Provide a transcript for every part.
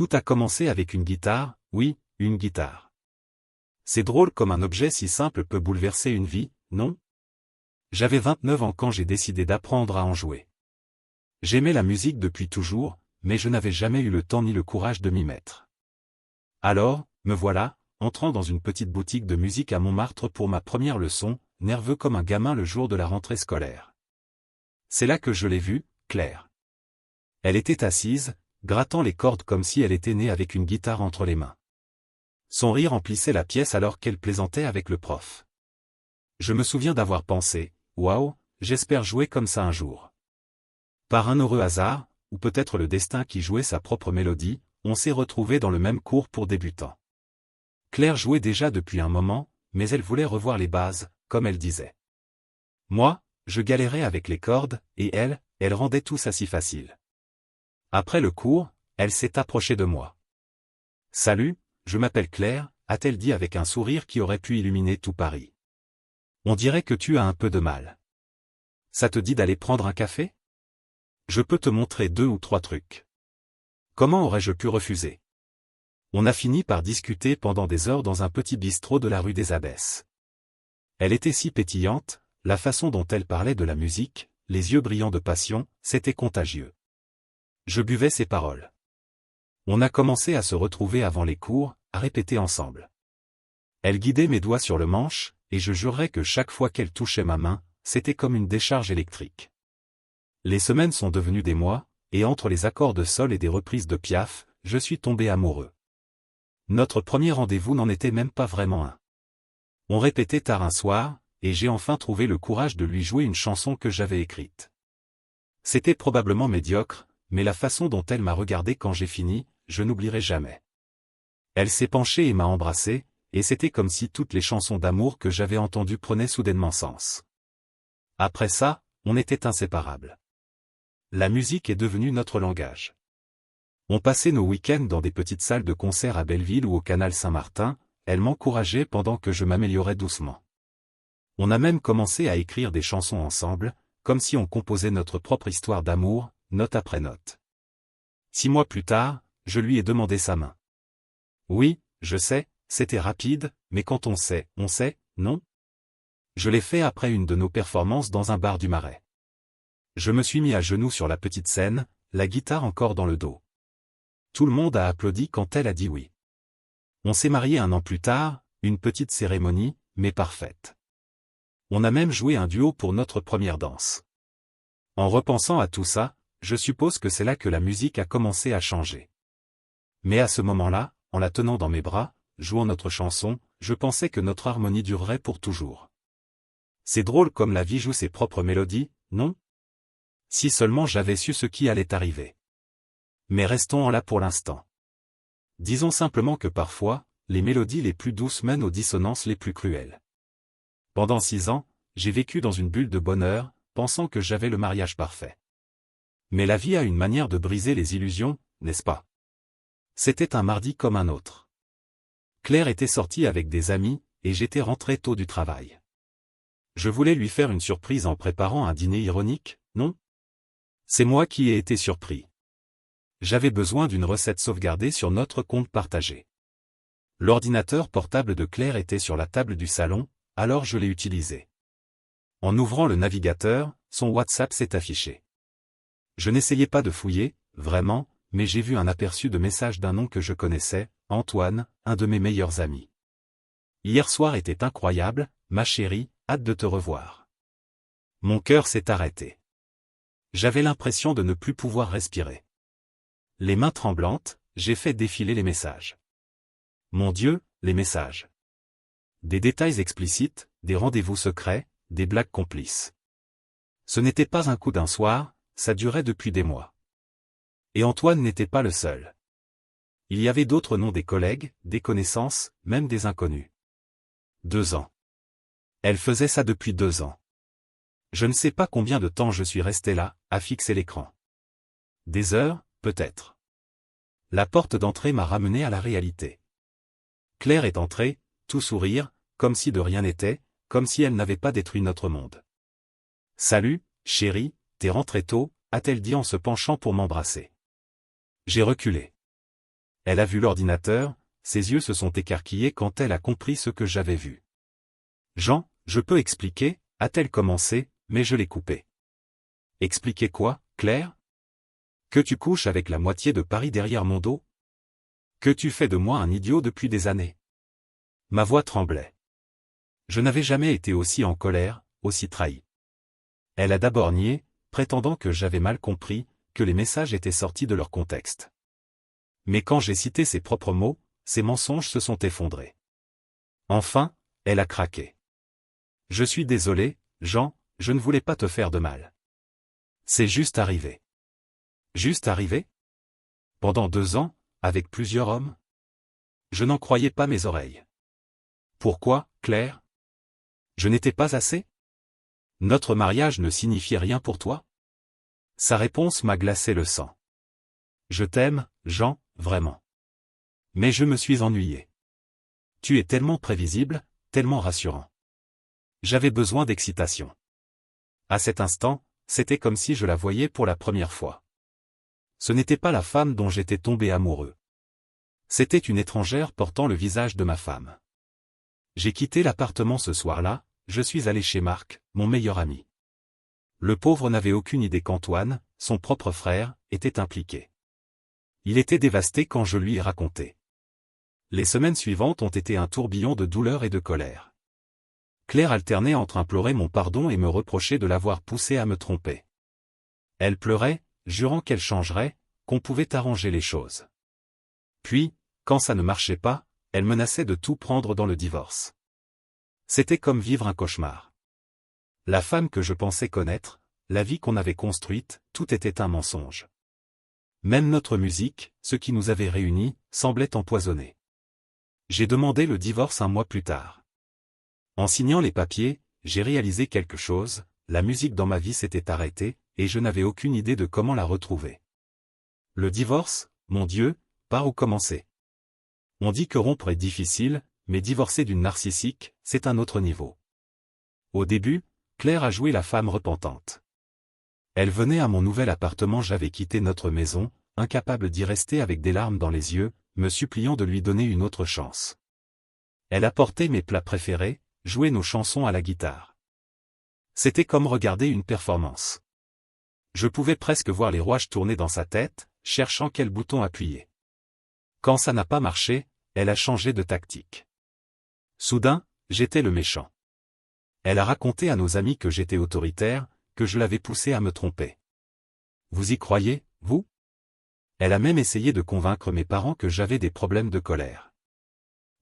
Tout a commencé avec une guitare, oui, une guitare. C'est drôle comme un objet si simple peut bouleverser une vie, non? J'avais 29 ans quand j'ai décidé d'apprendre à en jouer. J'aimais la musique depuis toujours, mais je n'avais jamais eu le temps ni le courage de m'y mettre. Alors, me voilà, entrant dans une petite boutique de musique à Montmartre pour ma première leçon, nerveux comme un gamin le jour de la rentrée scolaire. C'est là que je l'ai vue, Claire. Elle était assise, grattant les cordes comme si elle était née avec une guitare entre les mains. Son rire emplissait la pièce alors qu'elle plaisantait avec le prof. Je me souviens d'avoir pensé, waouh, j'espère jouer comme ça un jour. Par un heureux hasard, ou peut-être le destin qui jouait sa propre mélodie, on s'est retrouvés dans le même cours pour débutants. Claire jouait déjà depuis un moment, mais elle voulait revoir les bases, comme elle disait. Moi, je galérais avec les cordes, et elle rendait tout ça si facile. Après le cours, elle s'est approchée de moi. « Salut, je m'appelle Claire », a-t-elle dit avec un sourire qui aurait pu illuminer tout Paris. « On dirait que tu as un peu de mal. Ça te dit d'aller prendre un café ? Je peux te montrer 2 ou 3 trucs. » Comment aurais-je pu refuser? On a fini par discuter pendant des heures dans un petit bistrot de la rue des Abbesses. Elle était si pétillante, la façon dont elle parlait de la musique, les yeux brillants de passion, c'était contagieux. Je buvais ses paroles. On a commencé à se retrouver avant les cours, à répéter ensemble. Elle guidait mes doigts sur le manche, et je jurerais que chaque fois qu'elle touchait ma main, c'était comme une décharge électrique. Les semaines sont devenues des mois, et entre les accords de sol et des reprises de Piaf, je suis tombé amoureux. Notre premier rendez-vous n'en était même pas vraiment un. On répétait tard un soir, et j'ai enfin trouvé le courage de lui jouer une chanson que j'avais écrite. C'était probablement médiocre, mais la façon dont elle m'a regardé quand j'ai fini, je n'oublierai jamais. Elle s'est penchée et m'a embrassé, et c'était comme si toutes les chansons d'amour que j'avais entendues prenaient soudainement sens. Après ça, on était inséparables. La musique est devenue notre langage. On passait nos week-ends dans des petites salles de concert à Belleville ou au Canal Saint-Martin, elle m'encourageait pendant que je m'améliorais doucement. On a même commencé à écrire des chansons ensemble, comme si on composait notre propre histoire d'amour, note après note. 6 mois plus tard, je lui ai demandé sa main. Oui, je sais, c'était rapide, mais quand on sait, non? Je l'ai fait après une de nos performances dans un bar du Marais. Je me suis mis à genoux sur la petite scène, la guitare encore dans le dos. Tout le monde a applaudi quand elle a dit oui. On s'est mariés 1 an plus tard, une petite cérémonie, mais parfaite. On a même joué un duo pour notre première danse. En repensant à tout ça, je suppose que c'est là que la musique a commencé à changer. Mais à ce moment-là, en la tenant dans mes bras, jouant notre chanson, je pensais que notre harmonie durerait pour toujours. C'est drôle comme la vie joue ses propres mélodies, non? Si seulement j'avais su ce qui allait arriver. Mais restons là pour l'instant. Disons simplement que parfois, les mélodies les plus douces mènent aux dissonances les plus cruelles. Pendant 6 ans, j'ai vécu dans une bulle de bonheur, pensant que j'avais le mariage parfait. Mais la vie a une manière de briser les illusions, n'est-ce pas? C'était un mardi comme un autre. Claire était sortie avec des amis, et j'étais rentré tôt du travail. Je voulais lui faire une surprise en préparant un dîner ironique, non? C'est moi qui ai été surpris. J'avais besoin d'une recette sauvegardée sur notre compte partagé. L'ordinateur portable de Claire était sur la table du salon, alors je l'ai utilisé. En ouvrant le navigateur, son WhatsApp s'est affiché. Je n'essayais pas de fouiller, vraiment, mais j'ai vu un aperçu de message d'un nom que je connaissais, Antoine, un de mes meilleurs amis. Hier soir était incroyable, ma chérie, hâte de te revoir. Mon cœur s'est arrêté. J'avais l'impression de ne plus pouvoir respirer. Les mains tremblantes, j'ai fait défiler les messages. Mon Dieu, les messages. Des détails explicites, des rendez-vous secrets, des blagues complices. Ce n'était pas un coup d'un soir, ça durait depuis des mois. Et Antoine n'était pas le seul. Il y avait d'autres noms, des collègues, des connaissances, même des inconnus. 2 ans. Elle faisait ça depuis 2 ans. Je ne sais pas combien de temps je suis resté là, à fixer l'écran. Des heures, peut-être. La porte d'entrée m'a ramené à la réalité. Claire est entrée, tout sourire, comme si de rien n'était, comme si elle n'avait pas détruit notre monde. « Salut, chérie, t'es rentrée tôt », a-t-elle dit en se penchant pour m'embrasser. J'ai reculé. Elle a vu l'ordinateur, ses yeux se sont écarquillés quand elle a compris ce que j'avais vu. Jean, je peux expliquer, a-t-elle commencé, mais je l'ai coupé. Expliquer quoi, Claire? Que tu couches avec la moitié de Paris derrière mon dos? Que tu fais de moi un idiot depuis des années? Ma voix tremblait. Je n'avais jamais été aussi en colère, aussi trahi. Elle a d'abord nié, prétendant que j'avais mal compris, que les messages étaient sortis de leur contexte. Mais quand j'ai cité ses propres mots, ses mensonges se sont effondrés. Enfin, elle a craqué. Je suis désolé, Jean, je ne voulais pas te faire de mal. C'est juste arrivé. Juste arrivé? Pendant 2 ans, avec plusieurs hommes? Je n'en croyais pas mes oreilles. Pourquoi, Claire? Je n'étais pas assez? Notre mariage ne signifiait rien pour toi? Sa réponse m'a glacé le sang. Je t'aime, Jean, vraiment. Mais je me suis ennuyé. Tu es tellement prévisible, tellement rassurant. J'avais besoin d'excitation. À cet instant, c'était comme si je la voyais pour la première fois. Ce n'était pas la femme dont j'étais tombé amoureux. C'était une étrangère portant le visage de ma femme. J'ai quitté l'appartement ce soir-là, je suis allé chez Marc, mon meilleur ami. Le pauvre n'avait aucune idée qu'Antoine, son propre frère, était impliqué. Il était dévasté quand je lui ai raconté. Les semaines suivantes ont été un tourbillon de douleur et de colère. Claire alternait entre implorer mon pardon et me reprocher de l'avoir poussée à me tromper. Elle pleurait, jurant qu'elle changerait, qu'on pouvait arranger les choses. Puis, quand ça ne marchait pas, elle menaçait de tout prendre dans le divorce. C'était comme vivre un cauchemar. La femme que je pensais connaître, la vie qu'on avait construite, tout était un mensonge. Même notre musique, ce qui nous avait réunis, semblait empoisonné. J'ai demandé le divorce 1 mois plus tard. En signant les papiers, j'ai réalisé quelque chose, la musique dans ma vie s'était arrêtée, et je n'avais aucune idée de comment la retrouver. Le divorce, mon Dieu, par où commencer? On dit que rompre est difficile, mais divorcer d'une narcissique, c'est un autre niveau. Au début, Claire a joué la femme repentante. Elle venait à mon nouvel appartement, j'avais quitté notre maison, incapable d'y rester avec des larmes dans les yeux, me suppliant de lui donner une autre chance. Elle apportait mes plats préférés, jouait nos chansons à la guitare. C'était comme regarder une performance. Je pouvais presque voir les rouages tourner dans sa tête, cherchant quel bouton appuyer. Quand ça n'a pas marché, elle a changé de tactique. Soudain, j'étais le méchant. Elle a raconté à nos amis que j'étais autoritaire, que je l'avais poussée à me tromper. Vous y croyez, vous? Elle a même essayé de convaincre mes parents que j'avais des problèmes de colère.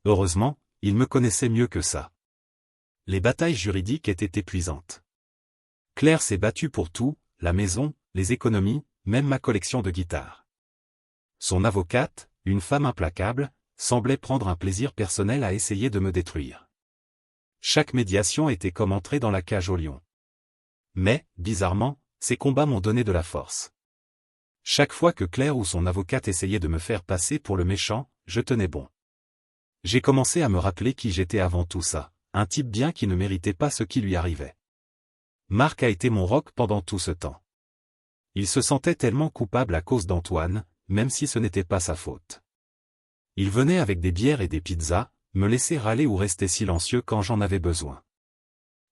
Heureusement, ils me connaissaient mieux que ça. Les batailles juridiques étaient épuisantes. Claire s'est battue pour tout, la maison, les économies, même ma collection de guitares. Son avocate, une femme implacable, semblait prendre un plaisir personnel à essayer de me détruire. Chaque médiation était comme entrer dans la cage au lion. Mais, bizarrement, ces combats m'ont donné de la force. Chaque fois que Claire ou son avocate essayait de me faire passer pour le méchant, je tenais bon. J'ai commencé à me rappeler qui j'étais avant tout ça, un type bien qui ne méritait pas ce qui lui arrivait. Marc a été mon roc pendant tout ce temps. Il se sentait tellement coupable à cause d'Antoine, même si ce n'était pas sa faute. Il venait avec des bières et des pizzas, me laisser râler ou rester silencieux quand j'en avais besoin.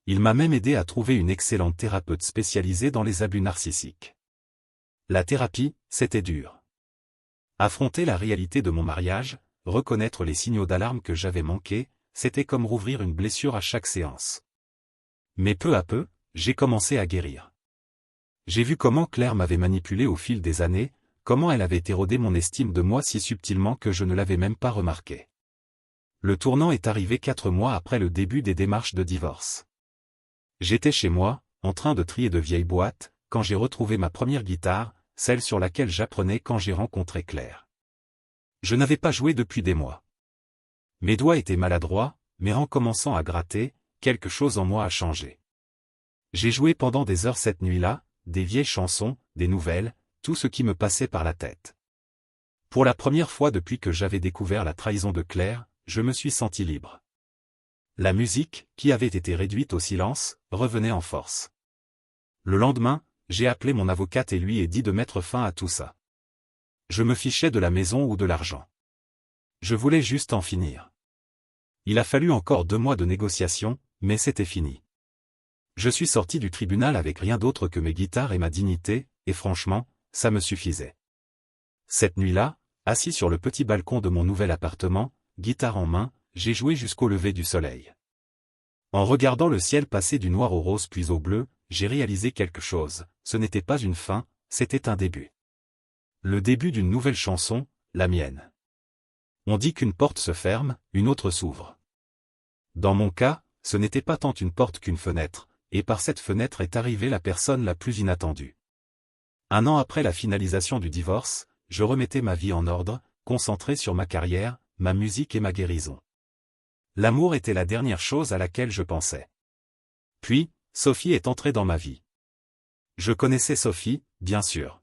Il m'a même aidé à trouver une excellente thérapeute spécialisée dans les abus narcissiques. La thérapie, c'était dur. Affronter la réalité de mon mariage, reconnaître les signaux d'alarme que j'avais manqués, c'était comme rouvrir une blessure à chaque séance. Mais peu à peu, j'ai commencé à guérir. J'ai vu comment Claire m'avait manipulé au fil des années, comment elle avait érodé mon estime de moi si subtilement que je ne l'avais même pas remarqué. Le tournant est arrivé 4 mois après le début des démarches de divorce. J'étais chez moi, en train de trier de vieilles boîtes, quand j'ai retrouvé ma première guitare, celle sur laquelle j'apprenais quand j'ai rencontré Claire. Je n'avais pas joué depuis des mois. Mes doigts étaient maladroits, mais en commençant à gratter, quelque chose en moi a changé. J'ai joué pendant des heures cette nuit-là, des vieilles chansons, des nouvelles, tout ce qui me passait par la tête. Pour la première fois depuis que j'avais découvert la trahison de Claire, je me suis senti libre. La musique, qui avait été réduite au silence, revenait en force. Le lendemain, j'ai appelé mon avocate et lui ai dit de mettre fin à tout ça. Je me fichais de la maison ou de l'argent. Je voulais juste en finir. Il a fallu encore 2 mois de négociations, mais c'était fini. Je suis sorti du tribunal avec rien d'autre que mes guitares et ma dignité, et franchement, ça me suffisait. Cette nuit-là, assis sur le petit balcon de mon nouvel appartement, guitare en main, j'ai joué jusqu'au lever du soleil. En regardant le ciel passer du noir au rose puis au bleu, j'ai réalisé quelque chose, ce n'était pas une fin, c'était un début. Le début d'une nouvelle chanson, la mienne. On dit qu'une porte se ferme, une autre s'ouvre. Dans mon cas, ce n'était pas tant une porte qu'une fenêtre, et par cette fenêtre est arrivée la personne la plus inattendue. 1 an après la finalisation du divorce, je remettais ma vie en ordre, concentré sur ma carrière, ma musique et ma guérison. L'amour était la dernière chose à laquelle je pensais. Puis, Sophie est entrée dans ma vie. Je connaissais Sophie, bien sûr.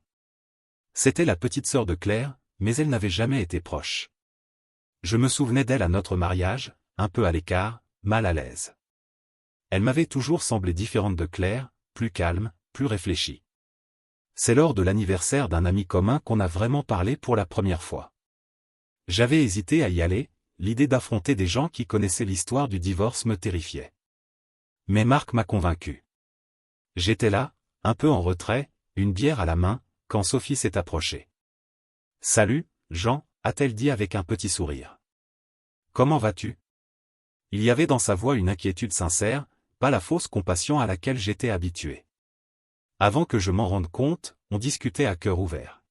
C'était la petite sœur de Claire, mais elle n'avait jamais été proche. Je me souvenais d'elle à notre mariage, un peu à l'écart, mal à l'aise. Elle m'avait toujours semblé différente de Claire, plus calme, plus réfléchie. C'est lors de l'anniversaire d'un ami commun qu'on a vraiment parlé pour la première fois. J'avais hésité à y aller, l'idée d'affronter des gens qui connaissaient l'histoire du divorce me terrifiait. Mais Marc m'a convaincu. J'étais là, un peu en retrait, une bière à la main, quand Sophie s'est approchée. « Salut, Jean », a-t-elle dit avec un petit sourire. « Comment vas-tu » Il y avait dans sa voix une inquiétude sincère, pas la fausse compassion à laquelle j'étais habitué. Avant que je m'en rende compte, on discutait à cœur ouvert.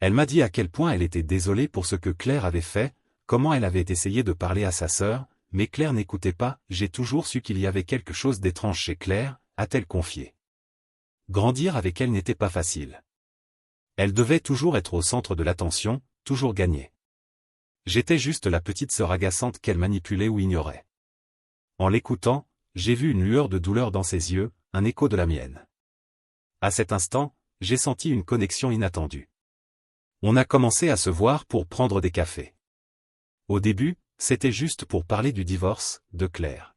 Elle m'a dit à quel point elle était désolée pour ce que Claire avait fait, comment elle avait essayé de parler à sa sœur, mais Claire n'écoutait pas, j'ai toujours su qu'il y avait quelque chose d'étrange chez Claire, a-t-elle confié. Grandir avec elle n'était pas facile. Elle devait toujours être au centre de l'attention, toujours gagner. J'étais juste la petite sœur agaçante qu'elle manipulait ou ignorait. En l'écoutant, j'ai vu une lueur de douleur dans ses yeux, un écho de la mienne. À cet instant, j'ai senti une connexion inattendue. On a commencé à se voir pour prendre des cafés. Au début, c'était juste pour parler du divorce, de Claire.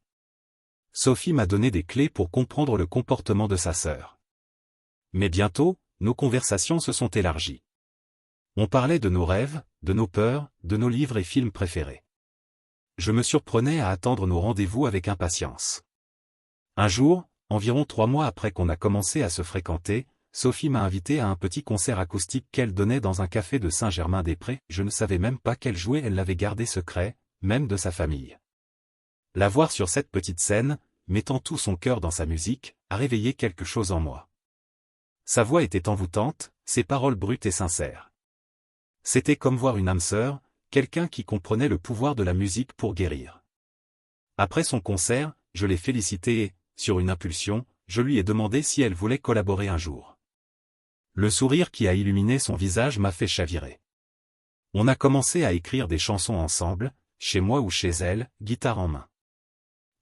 Sophie m'a donné des clés pour comprendre le comportement de sa sœur. Mais bientôt, nos conversations se sont élargies. On parlait de nos rêves, de nos peurs, de nos livres et films préférés. Je me surprenais à attendre nos rendez-vous avec impatience. Un jour, environ 3 mois après qu'on a commencé à se fréquenter, Sophie m'a invité à un petit concert acoustique qu'elle donnait dans un café de Saint-Germain-des-Prés. Je ne savais même pas qu'elle jouait, elle l'avait gardé secret, même de sa famille. La voir sur cette petite scène, mettant tout son cœur dans sa musique, a réveillé quelque chose en moi. Sa voix était envoûtante, ses paroles brutes et sincères. C'était comme voir une âme sœur, quelqu'un qui comprenait le pouvoir de la musique pour guérir. Après son concert, je l'ai félicitée et, sur une impulsion, je lui ai demandé si elle voulait collaborer un jour. Le sourire qui a illuminé son visage m'a fait chavirer. On a commencé à écrire des chansons ensemble, chez moi ou chez elle, guitare en main.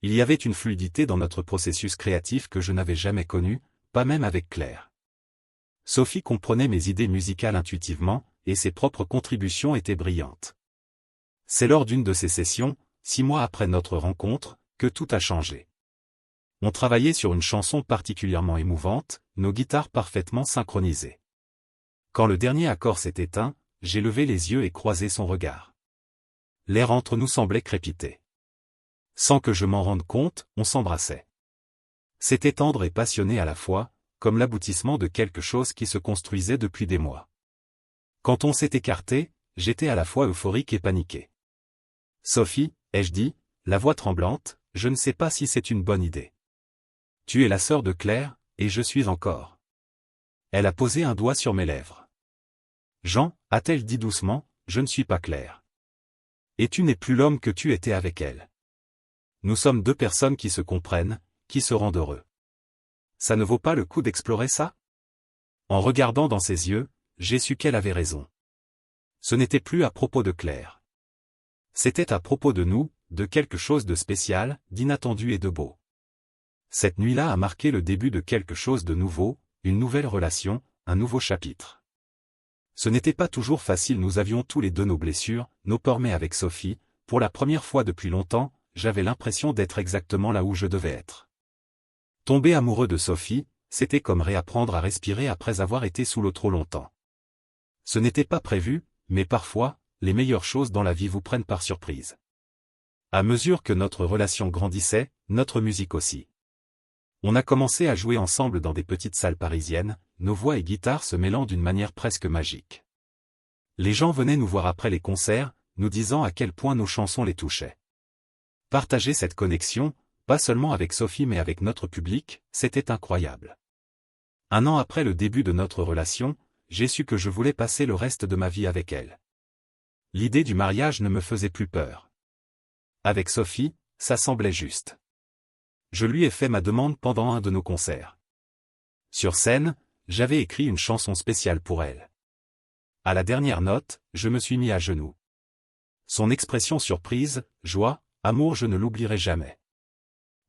Il y avait une fluidité dans notre processus créatif que je n'avais jamais connu, pas même avec Claire. Sophie comprenait mes idées musicales intuitivement, et ses propres contributions étaient brillantes. C'est lors d'une de ces sessions, 6 mois après notre rencontre, que tout a changé. On travaillait sur une chanson particulièrement émouvante, nos guitares parfaitement synchronisées. Quand le dernier accord s'est éteint, j'ai levé les yeux et croisé son regard. L'air entre nous semblait crépiter. Sans que je m'en rende compte, on s'embrassait. C'était tendre et passionné à la fois, comme l'aboutissement de quelque chose qui se construisait depuis des mois. Quand on s'est écarté, j'étais à la fois euphorique et paniqué. « Sophie », ai-je dit, la voix tremblante, je ne sais pas si c'est une bonne idée. Tu es la sœur de Claire, et je suis encore. Elle a posé un doigt sur mes lèvres. Jean, a-t-elle dit doucement, je ne suis pas Claire. Et tu n'es plus l'homme que tu étais avec elle. Nous sommes 2 personnes qui se comprennent, qui se rendent heureux. Ça ne vaut pas le coup d'explorer ça? En regardant dans ses yeux, j'ai su qu'elle avait raison. Ce n'était plus à propos de Claire. C'était à propos de nous, de quelque chose de spécial, d'inattendu et de beau. Cette nuit-là a marqué le début de quelque chose de nouveau, une nouvelle relation, un nouveau chapitre. Ce n'était pas toujours facile, nous avions tous les 2 nos blessures, nos peurs, mais avec Sophie, pour la première fois depuis longtemps, j'avais l'impression d'être exactement là où je devais être. Tomber amoureux de Sophie, c'était comme réapprendre à respirer après avoir été sous l'eau trop longtemps. Ce n'était pas prévu, mais parfois, les meilleures choses dans la vie vous prennent par surprise. À mesure que notre relation grandissait, notre musique aussi. On a commencé à jouer ensemble dans des petites salles parisiennes, nos voix et guitares se mêlant d'une manière presque magique. Les gens venaient nous voir après les concerts, nous disant à quel point nos chansons les touchaient. Partager cette connexion, pas seulement avec Sophie mais avec notre public, c'était incroyable. 1 an après le début de notre relation, j'ai su que je voulais passer le reste de ma vie avec elle. L'idée du mariage ne me faisait plus peur. Avec Sophie, ça semblait juste. Je lui ai fait ma demande pendant un de nos concerts. Sur scène, j'avais écrit une chanson spéciale pour elle. À la dernière note, je me suis mis à genoux. Son expression surprise, joie, amour, je ne l'oublierai jamais.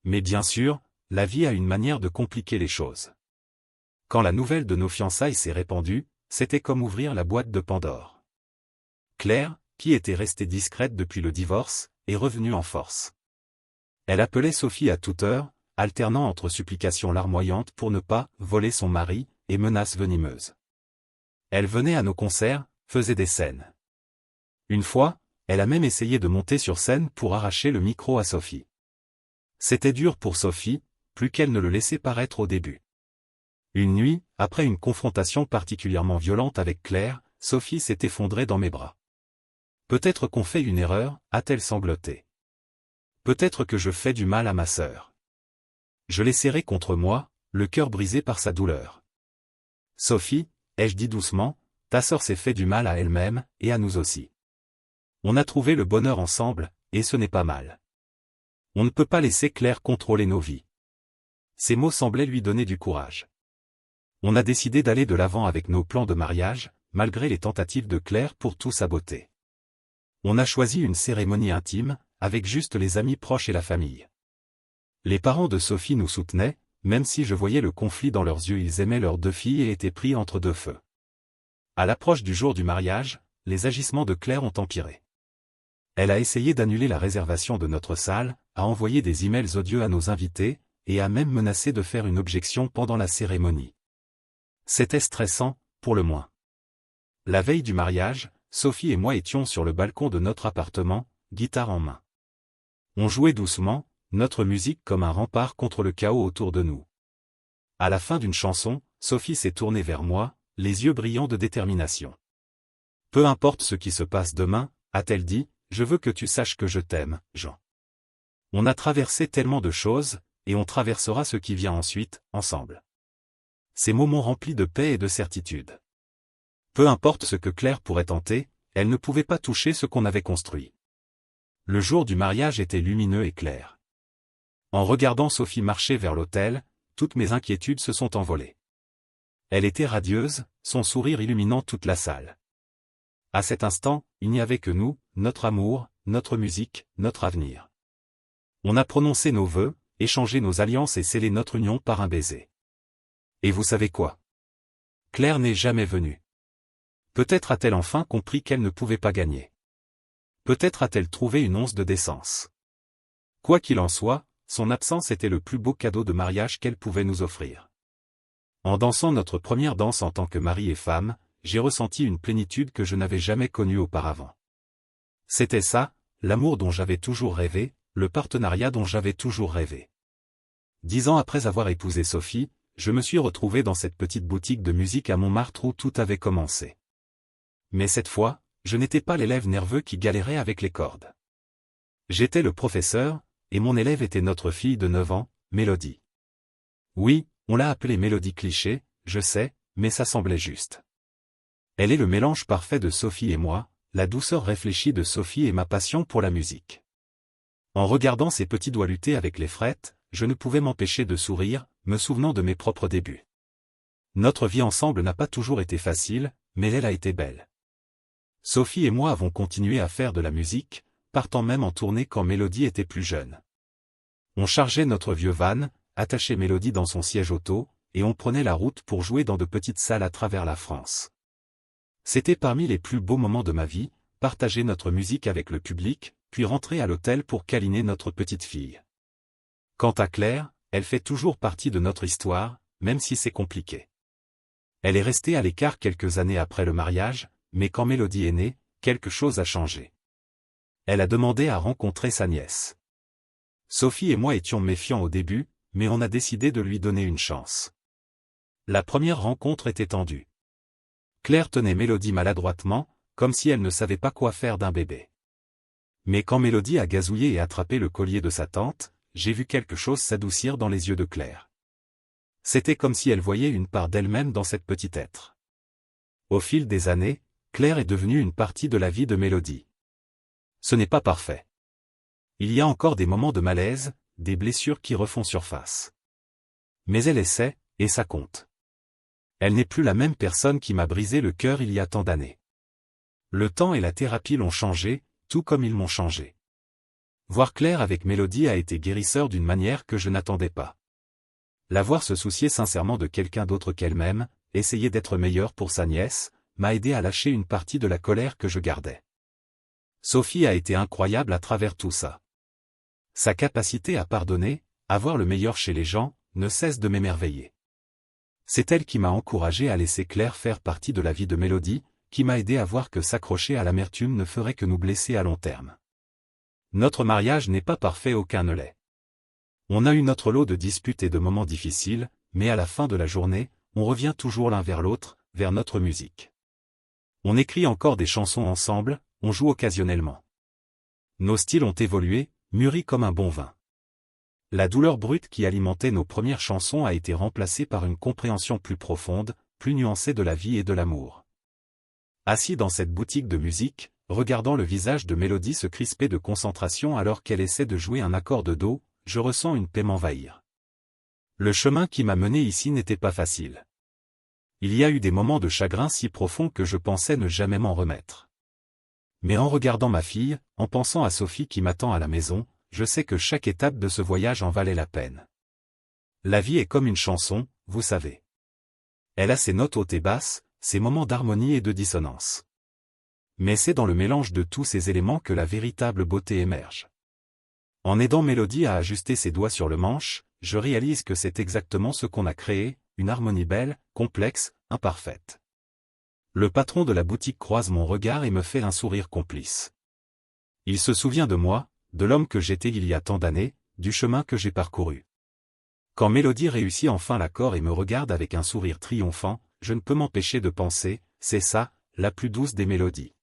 Mais bien sûr, la vie a une manière de compliquer les choses. Quand la nouvelle de nos fiançailles s'est répandue, c'était comme ouvrir la boîte de Pandore. Claire, qui était restée discrète depuis le divorce, est revenue en force. Elle appelait Sophie à toute heure, alternant entre supplications larmoyantes pour ne pas voler son mari et menaces venimeuses. Elle venait à nos concerts, faisait des scènes. Une fois, elle a même essayé de monter sur scène pour arracher le micro à Sophie. C'était dur pour Sophie, plus qu'elle ne le laissait paraître au début. Une nuit, après une confrontation particulièrement violente avec Claire, Sophie s'est effondrée dans mes bras. Peut-être qu'on fait une erreur, a-t-elle sangloté. Peut-être que je fais du mal à ma sœur. Je l'ai serrée contre moi, le cœur brisé par sa douleur. Sophie, ai-je dit doucement, ta sœur s'est fait du mal à elle-même, et à nous aussi. On a trouvé le bonheur ensemble, et ce n'est pas mal. On ne peut pas laisser Claire contrôler nos vies. Ces mots semblaient lui donner du courage. On a décidé d'aller de l'avant avec nos plans de mariage, malgré les tentatives de Claire pour tout saboter. On a choisi une cérémonie intime, avec juste les amis proches et la famille. Les parents de Sophie nous soutenaient, même si je voyais le conflit dans leurs yeux, ils aimaient leurs 2 filles et étaient pris entre 2 feux. À l'approche du jour du mariage, les agissements de Claire ont empiré. Elle a essayé d'annuler la réservation de notre salle, a envoyé des emails odieux à nos invités, et a même menacé de faire une objection pendant la cérémonie. C'était stressant, pour le moins. La veille du mariage, Sophie et moi étions sur le balcon de notre appartement, guitare en main. On jouait doucement, notre musique comme un rempart contre le chaos autour de nous. À la fin d'une chanson, Sophie s'est tournée vers moi, les yeux brillants de détermination. Peu importe ce qui se passe demain, a-t-elle dit, je veux que tu saches que je t'aime, Jean. On a traversé tellement de choses, et on traversera ce qui vient ensuite, ensemble. Ces mots m'ont rempli de paix et de certitude. Peu importe ce que Claire pourrait tenter, elle ne pouvait pas toucher ce qu'on avait construit. Le jour du mariage était lumineux et clair. En regardant Sophie marcher vers l'autel, toutes mes inquiétudes se sont envolées. Elle était radieuse, son sourire illuminant toute la salle. À cet instant, il n'y avait que nous, notre amour, notre musique, notre avenir. On a prononcé nos vœux, échangé nos alliances et scellé notre union par un baiser. Et vous savez quoi? Claire n'est jamais venue. Peut-être a-t-elle enfin compris qu'elle ne pouvait pas gagner. Peut-être a-t-elle trouvé une once de décence. Quoi qu'il en soit, son absence était le plus beau cadeau de mariage qu'elle pouvait nous offrir. En dansant notre première danse en tant que mari et femme, j'ai ressenti une plénitude que je n'avais jamais connue auparavant. C'était ça, l'amour dont j'avais toujours rêvé, le partenariat dont j'avais toujours rêvé. 10 ans après avoir épousé Sophie, je me suis retrouvé dans cette petite boutique de musique à Montmartre où tout avait commencé. Mais cette fois, je n'étais pas l'élève nerveux qui galérait avec les cordes. J'étais le professeur, et mon élève était notre fille de 9 ans, Mélodie. Oui, on l'a appelée Mélodie cliché, je sais, mais ça semblait juste. Elle est le mélange parfait de Sophie et moi, la douceur réfléchie de Sophie et ma passion pour la musique. En regardant ses petits doigts lutter avec les frettes, je ne pouvais m'empêcher de sourire, me souvenant de mes propres débuts. Notre vie ensemble n'a pas toujours été facile, mais elle a été belle. Sophie et moi avons continué à faire de la musique, partant même en tournée quand Mélodie était plus jeune. On chargeait notre vieux van, attachait Mélodie dans son siège auto, et on prenait la route pour jouer dans de petites salles à travers la France. C'était parmi les plus beaux moments de ma vie, partager notre musique avec le public, puis rentrer à l'hôtel pour câliner notre petite fille. Quant à Claire, elle fait toujours partie de notre histoire, même si c'est compliqué. Elle est restée à l'écart quelques années après le mariage, mais quand Mélodie est née, quelque chose a changé. Elle a demandé à rencontrer sa nièce. Sophie et moi étions méfiants au début, mais on a décidé de lui donner une chance. La première rencontre était tendue. Claire tenait Mélodie maladroitement, comme si elle ne savait pas quoi faire d'un bébé. Mais quand Mélodie a gazouillé et attrapé le collier de sa tante, j'ai vu quelque chose s'adoucir dans les yeux de Claire. C'était comme si elle voyait une part d'elle-même dans cette petite être. Au fil des années, Claire est devenue une partie de la vie de Mélodie. Ce n'est pas parfait. Il y a encore des moments de malaise, des blessures qui refont surface. Mais elle essaie, et ça compte. Elle n'est plus la même personne qui m'a brisé le cœur il y a tant d'années. Le temps et la thérapie l'ont changé, tout comme ils m'ont changé. Voir Claire avec Mélodie a été guérisseur d'une manière que je n'attendais pas. La voir se soucier sincèrement de quelqu'un d'autre qu'elle-même, essayer d'être meilleure pour sa nièce, m'a aidé à lâcher une partie de la colère que je gardais. Sophie a été incroyable à travers tout ça. Sa capacité à pardonner, à voir le meilleur chez les gens, ne cesse de m'émerveiller. C'est elle qui m'a encouragé à laisser Claire faire partie de la vie de Mélodie, qui m'a aidé à voir que s'accrocher à l'amertume ne ferait que nous blesser à long terme. Notre mariage n'est pas parfait, aucun ne l'est. On a eu notre lot de disputes et de moments difficiles, mais à la fin de la journée, on revient toujours l'un vers l'autre, vers notre musique. On écrit encore des chansons ensemble, on joue occasionnellement. Nos styles ont évolué, mûri comme un bon vin. La douleur brute qui alimentait nos premières chansons a été remplacée par une compréhension plus profonde, plus nuancée de la vie et de l'amour. Assis dans cette boutique de musique, regardant le visage de Mélodie se crisper de concentration alors qu'elle essaie de jouer un accord de do, je ressens une paix m'envahir. Le chemin qui m'a mené ici n'était pas facile. Il y a eu des moments de chagrin si profonds que je pensais ne jamais m'en remettre. Mais en regardant ma fille, en pensant à Sophie qui m'attend à la maison, je sais que chaque étape de ce voyage en valait la peine. La vie est comme une chanson, vous savez. Elle a ses notes hautes et basses, ses moments d'harmonie et de dissonance. Mais c'est dans le mélange de tous ces éléments que la véritable beauté émerge. En aidant Mélodie à ajuster ses doigts sur le manche, je réalise que c'est exactement ce qu'on a créé, une harmonie belle, complexe, imparfaite. Le patron de la boutique croise mon regard et me fait un sourire complice. Il se souvient de moi, de l'homme que j'étais il y a tant d'années, du chemin que j'ai parcouru. Quand Mélodie réussit enfin l'accord et me regarde avec un sourire triomphant, je ne peux m'empêcher de penser, c'est ça, la plus douce des mélodies.